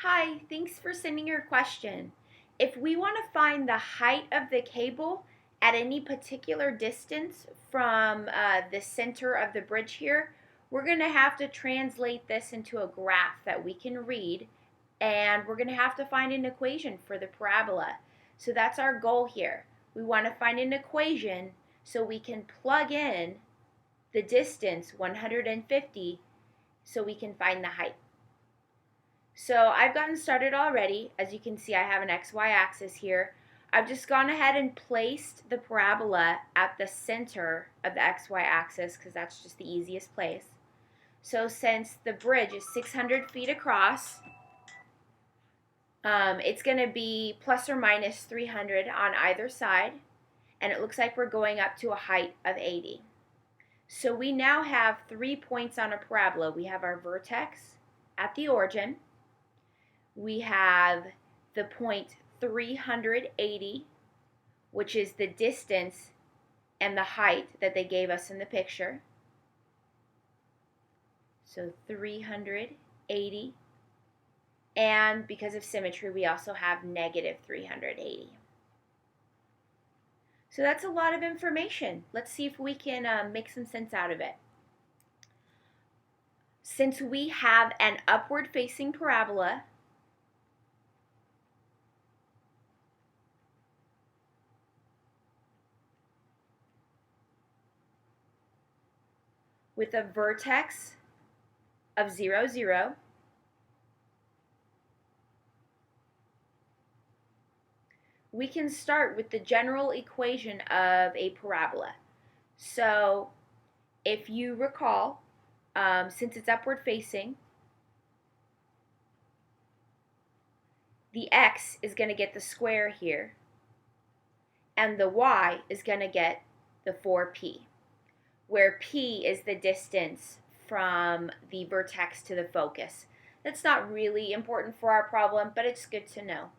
Hi, thanks for sending your question. If we want to find the height of the cable at any particular distance from the center of the bridge here, we're going to have to translate this into a graph that we can read, and we're going to have to find an equation for the parabola. So that's our goal here. We want to find an equation so we can plug in the distance 150 so we can find the height. So I've gotten started already. As you can see, I have an XY axis here. I've just gone ahead and placed the parabola at the center of the XY axis because that's just the easiest place. So since the bridge is 600 feet across, it's going to be plus or minus 300 on either side. And it looks like we're going up to a height of 80. So we now have 3 points on a parabola. We have our vertex at the origin. We have the point 380, which is the distance and the height that they gave us in the picture. So 380. And because of symmetry, we also have negative 380. So that's a lot of information. Let's see if we can make some sense out of it. Since we have an upward-facing parabola, with a vertex of 0, 0, we can start with the general equation of a parabola. So if you recall, since it's upward facing, the x is going to get the square here, and the y is going to get the 4p, where p is the distance from the vertex to the focus. That's not really important for our problem, but it's good to know.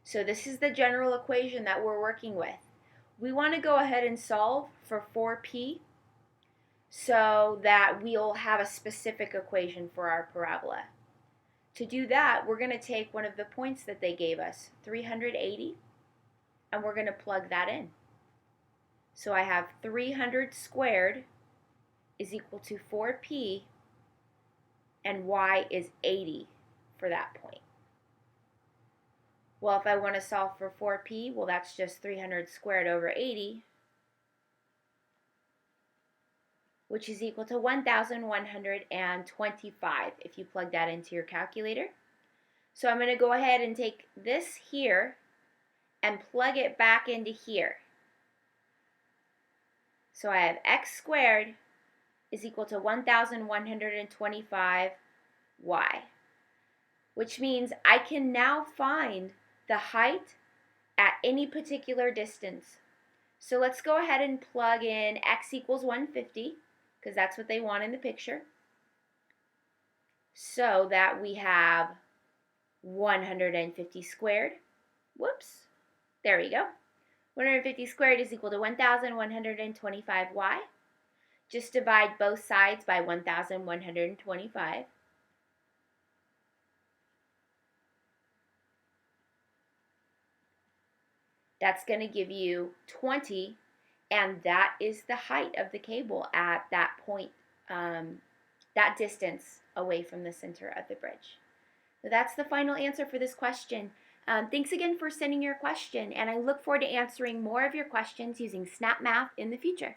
So this is the general equation that we're working with. We want to go ahead and solve for 4p so that we'll have a specific equation for our parabola. To do that, we're going to take one of the points that they gave us, 380, and we're going to plug that in. So I have 300 squared is equal to 4p, and y is 80 for that point. Well, if I want to solve for 4p, well, that's just 300 squared over 80, which is equal to 1,125 if you plug that into your calculator. So I'm going to go ahead and take this here and plug it back into here. So I have x squared is equal to 1,125y, which means I can now find the height at any particular distance. So let's go ahead and plug in x equals 150, because that's what they want in the picture, so that we have 150 squared. Whoops, there we go. 150 squared is equal to 1,125y. Just divide both sides by 1,125. That's going to give you 20, and that is the height of the cable at that point, that distance away from the center of the bridge. So that's the final answer for this question. Thanks again for sending your question, and I look forward to answering more of your questions using Snap Math in the future.